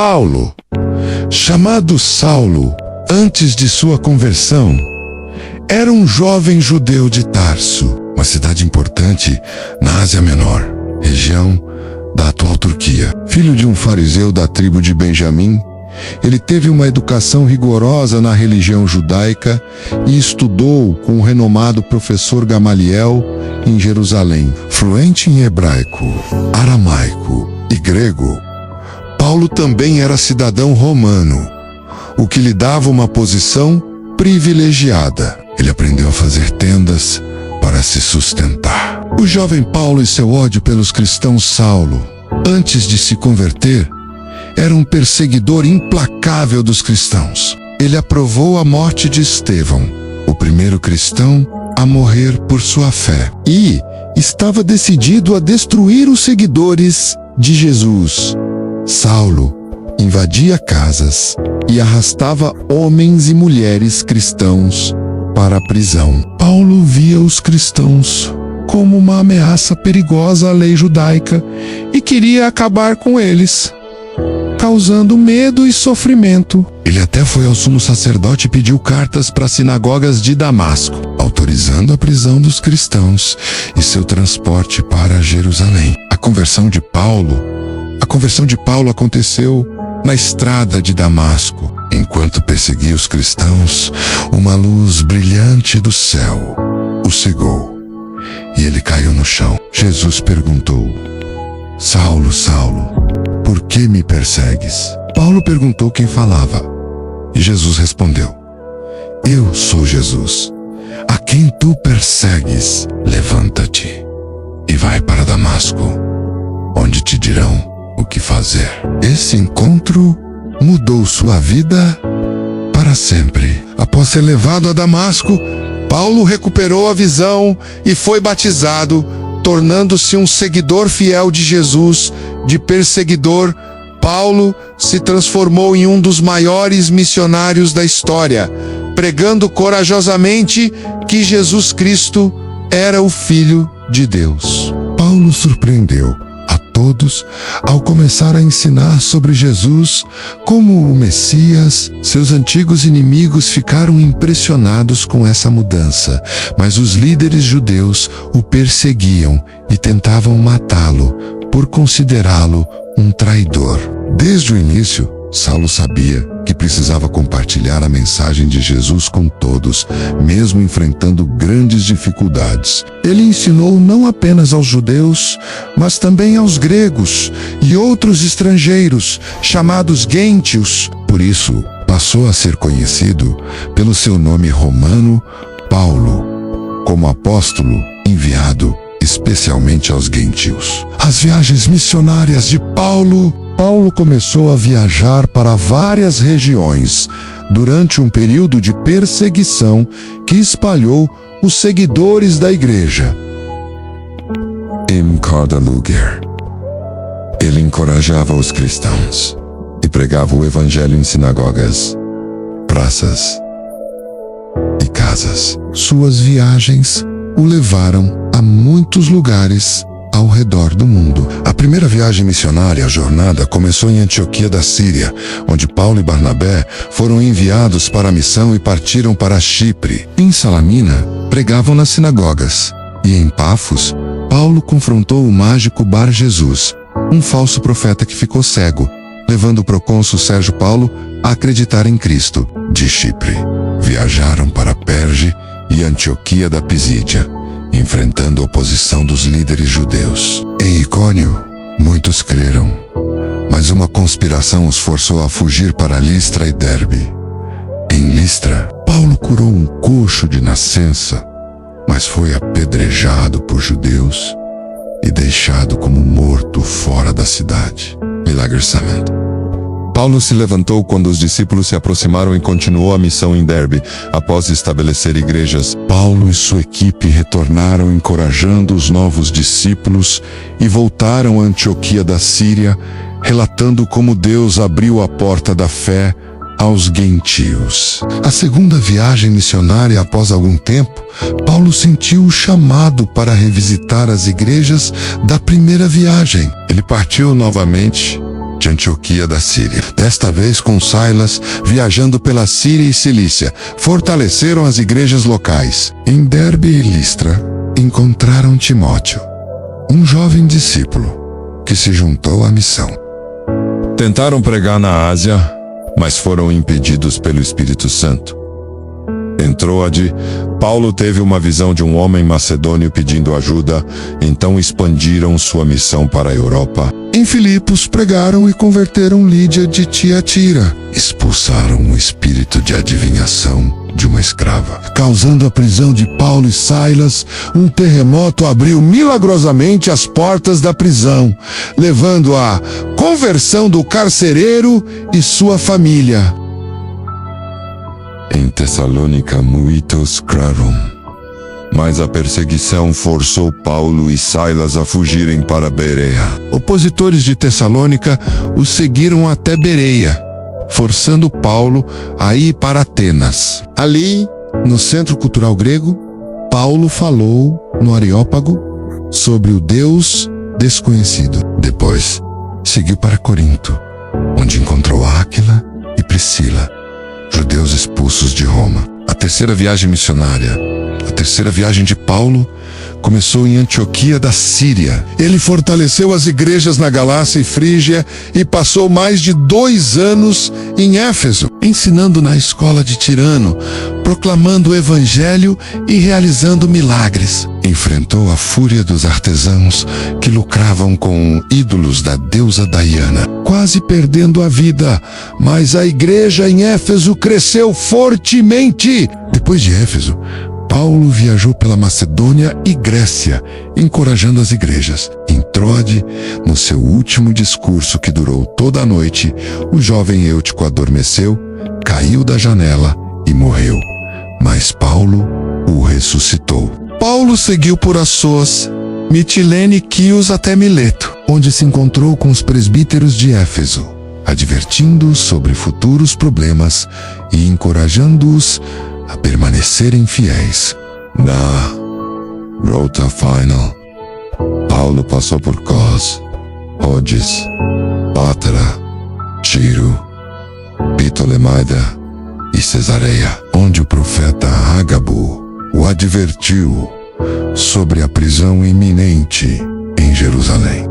Paulo, chamado Saulo, antes de sua conversão, era um jovem judeu de Tarso, uma cidade importante na Ásia Menor, região da atual Turquia. Filho de um fariseu da tribo de Benjamim, ele teve uma educação rigorosa na religião judaica e estudou com o renomado professor Gamaliel em Jerusalém. Fluente em hebraico, aramaico e grego, Paulo também era cidadão romano, o que lhe dava uma posição privilegiada. Ele aprendeu a fazer tendas para se sustentar. O jovem Paulo e seu ódio pelos cristãos Saulo, antes de se converter, era um perseguidor implacável dos cristãos. Ele aprovou a morte de Estevão, o primeiro cristão a morrer por sua fé, e estava decidido a destruir os seguidores de Jesus. Saulo invadia casas e arrastava homens e mulheres cristãos para a prisão. Paulo via os cristãos como uma ameaça perigosa à lei judaica e queria acabar com eles, causando medo e sofrimento. Ele até foi ao sumo sacerdote e pediu cartas para as sinagogas de Damasco, autorizando a prisão dos cristãos e seu transporte para Jerusalém. A conversão de Paulo aconteceu na estrada de Damasco. Enquanto perseguia os cristãos, uma luz brilhante do céu o cegou e ele caiu no chão. Jesus perguntou: Saulo, Saulo, por que me persegues? Paulo perguntou quem falava, e Jesus respondeu: Eu sou Jesus, a quem tu persegues. Levanta-te e vai para Damasco, onde te dirão o que fazer. Esse encontro mudou sua vida para sempre. Após ser levado a Damasco, Paulo recuperou a visão e foi batizado, tornando-se um seguidor fiel de Jesus. De perseguidor, Paulo se transformou em um dos maiores missionários da história, pregando corajosamente que Jesus Cristo era o Filho de Deus. Paulo surpreendeu a todos ao começar a ensinar sobre Jesus como o Messias. Seus antigos inimigos ficaram impressionados com essa mudança, mas os líderes judeus o perseguiam e tentavam matá-lo por considerá-lo um traidor. Desde o início, Saulo sabia que precisava compartilhar a mensagem de Jesus com todos, mesmo enfrentando grandes dificuldades. Ele ensinou não apenas aos judeus, mas também aos gregos e outros estrangeiros, chamados gentios. Por isso, passou a ser conhecido pelo seu nome romano, Paulo, como apóstolo enviado especialmente aos gentios. As viagens missionárias de Paulo começou a viajar para várias regiões durante um período de perseguição que espalhou os seguidores da igreja. Em cada lugar, ele encorajava os cristãos e pregava o evangelho em sinagogas, praças e casas. Suas viagens o levaram a muitos lugares ao redor do mundo. A primeira viagem missionária, a jornada, começou em Antioquia da Síria, onde Paulo e Barnabé foram enviados para a missão e partiram para Chipre. Em Salamina, pregavam nas sinagogas, e em Pafos, Paulo confrontou o mágico Bar Jesus, um falso profeta que ficou cego, levando o procônsul Sérgio Paulo a acreditar em Cristo. De Chipre, viajaram para Perge e Antioquia da Pisídia, enfrentando a oposição dos líderes judeus. Em Icônio, muitos creram, mas uma conspiração os forçou a fugir para Listra e Derbe. Em Listra, Paulo curou um coxo de nascença, mas foi apedrejado por judeus e deixado como morto fora da cidade. Milagrosamente, Paulo se levantou quando os discípulos se aproximaram e continuou a missão em Derbe. Após estabelecer igrejas, Paulo e sua equipe retornaram encorajando os novos discípulos e voltaram a Antioquia da Síria, relatando como Deus abriu a porta da fé aos gentios. A segunda viagem missionária, após algum tempo, Paulo sentiu o chamado para revisitar as igrejas da primeira viagem. Ele partiu novamente de Antioquia da Síria. Desta vez com Silas, viajando pela Síria e Cilícia, fortaleceram as igrejas locais. Em Derbe e Listra, encontraram Timóteo, um jovem discípulo, que se juntou à missão. Tentaram pregar na Ásia, mas foram impedidos pelo Espírito Santo. Em Troade, Paulo teve uma visão de um homem macedônio pedindo ajuda, então expandiram sua missão para a Europa. Em Filipos, pregaram e converteram Lídia de Tiatira. Expulsaram o espírito de adivinhação de uma escrava. Causando a prisão de Paulo e Silas, um terremoto abriu milagrosamente as portas da prisão, levando à conversão do carcereiro e sua família. Em Tessalônica muitos creram, mas a perseguição forçou Paulo e Silas a fugirem para Bereia. Opositores de Tessalônica os seguiram até Bereia, forçando Paulo a ir para Atenas. Ali, no Centro Cultural Grego, Paulo falou no Areópago sobre o Deus desconhecido. Depois, seguiu para Corinto, onde encontrou Áquila e Priscila, judeus expulsos de Roma. A terceira viagem missionária, a terceira viagem de Paulo, começou em Antioquia da Síria. Ele fortaleceu as igrejas na Galácia e Frígia e passou mais de 2 anos em Éfeso, ensinando na escola de Tirano, proclamando o evangelho e realizando milagres. Enfrentou a fúria dos artesãos que lucravam com ídolos da deusa Diana, quase perdendo a vida, mas a igreja em Éfeso cresceu fortemente. Depois de Éfeso, Paulo viajou pela Macedônia e Grécia, encorajando as igrejas. Em Troade, no seu último discurso que durou toda a noite, o jovem Eutico adormeceu, caiu da janela e morreu. Mas Paulo o ressuscitou. Paulo seguiu por Assos, Mitilene e Quios até Mileto, onde se encontrou com os presbíteros de Éfeso, advertindo-os sobre futuros problemas e encorajando-os a permanecerem fiéis. Na Rota Final, Paulo passou por Cos, Rhodes, Pátara, Tiro, Ptolemaida e Cesareia, onde o profeta Ágabo o advertiu sobre a prisão iminente em Jerusalém.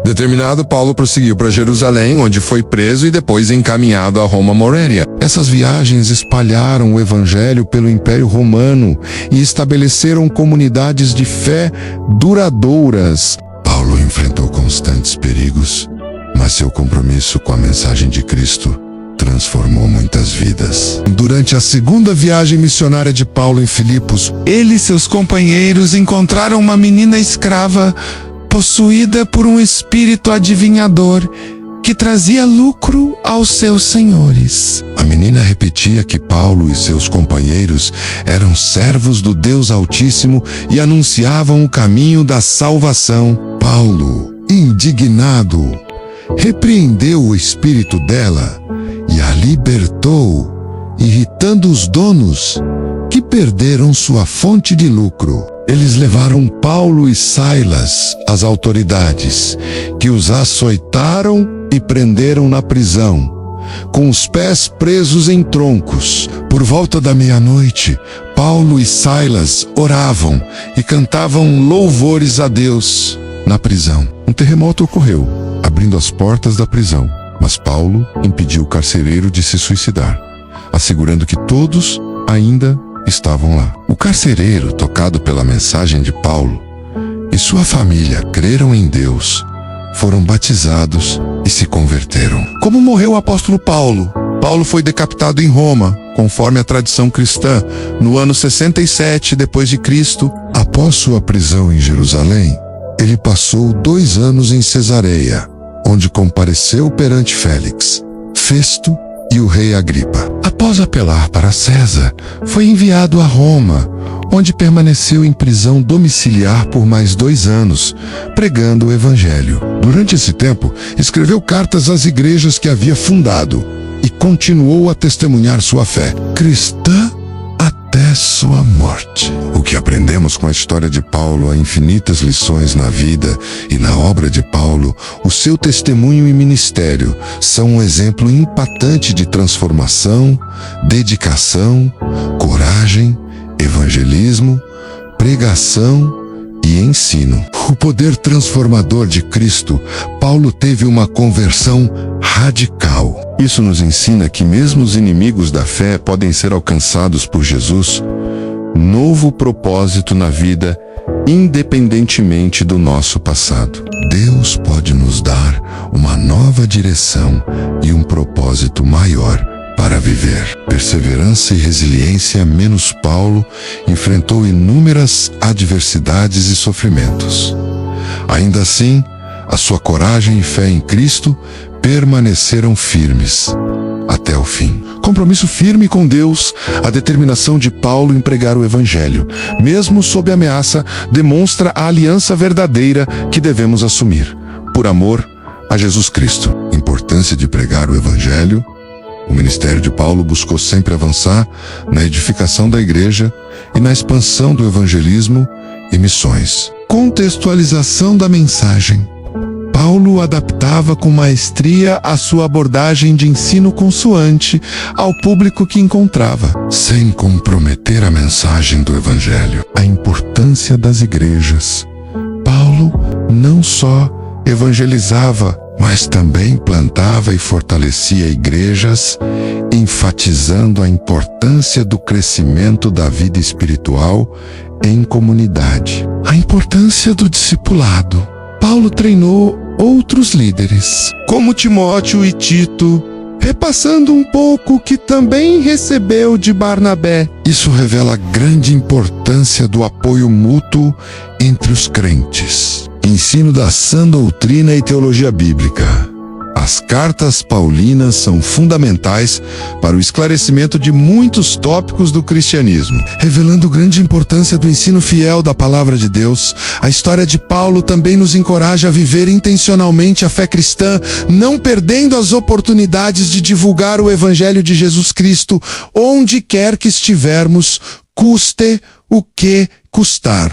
Determinado, Paulo prosseguiu para Jerusalém, onde foi preso e depois encaminhado a Roma Moréria. Essas viagens espalharam o evangelho pelo Império Romano e estabeleceram comunidades de fé duradouras. Paulo enfrentou constantes perigos, mas seu compromisso com a mensagem de Cristo transformou muitas vidas. Durante a segunda viagem missionária de Paulo em Filipos, ele e seus companheiros encontraram uma menina escrava possuída por um espírito adivinhador que trazia lucro aos seus senhores. A menina repetia que Paulo e seus companheiros eram servos do Deus Altíssimo e anunciavam o caminho da salvação. Paulo, indignado, repreendeu o espírito dela e a libertou, irritando os donos, que perderam sua fonte de lucro. Eles levaram Paulo e Silas às autoridades, que os açoitaram e prenderam na prisão, com os pés presos em troncos. Por volta da meia-noite, Paulo e Silas oravam e cantavam louvores a Deus. Na prisão, um terremoto ocorreu, abrindo as portas da prisão, mas Paulo impediu o carcereiro de se suicidar, assegurando que todos ainda estavam lá. O carcereiro, tocado pela mensagem de Paulo, e sua família creram em Deus, foram batizados e se converteram. Como morreu o apóstolo Paulo? Paulo foi decapitado em Roma, conforme a tradição cristã, no ano 67 depois de Cristo. Após sua prisão em Jerusalém, ele passou 2 anos em Cesareia, onde compareceu perante Félix, Festo e o rei Agripa. Após apelar para César, foi enviado a Roma, onde permaneceu em prisão domiciliar por mais 2 anos, pregando o evangelho. Durante esse tempo, escreveu cartas às igrejas que havia fundado e continuou a testemunhar sua fé cristã até sua morte. O que aprendemos com a história de Paulo há infinitas lições na vida e na obra de Paulo. O seu testemunho e ministério são um exemplo impactante de transformação, dedicação, coragem, evangelismo, pregação e ensino. O poder transformador de Cristo. Paulo teve uma conversão radical. Isso nos ensina que mesmo os inimigos da fé podem ser alcançados por Jesus. Novo propósito na vida, independentemente do nosso passado. Deus pode nos dar uma nova direção e um propósito maior para viver. Perseverança e resiliência. Menos Paulo enfrentou inúmeras adversidades e sofrimentos. Ainda assim, a sua coragem e fé em Cristo permaneceram firmes até o fim. Compromisso firme com Deus. A determinação de Paulo em pregar o Evangelho, mesmo sob ameaça, demonstra a aliança verdadeira que devemos assumir, por amor a Jesus Cristo. Importância de pregar o Evangelho. O ministério de Paulo buscou sempre avançar na edificação da igreja e na expansão do evangelismo e missões. Contextualização da mensagem. Paulo adaptava com maestria a sua abordagem de ensino consoante ao público que encontrava, sem comprometer a mensagem do Evangelho. A importância das igrejas. Paulo não só evangelizava, mas também plantava e fortalecia igrejas, enfatizando a importância do crescimento da vida espiritual em comunidade. A importância do discipulado. Paulo treinou outros líderes, como Timóteo e Tito, repassando um pouco o que também recebeu de Barnabé. Isso revela a grande importância do apoio mútuo entre os crentes. Ensino da sã doutrina e teologia bíblica. As cartas paulinas são fundamentais para o esclarecimento de muitos tópicos do cristianismo, revelando grande importância do ensino fiel da palavra de Deus. A história de Paulo também nos encoraja a viver intencionalmente a fé cristã, não perdendo as oportunidades de divulgar o Evangelho de Jesus Cristo onde quer que estivermos, custe o que custar.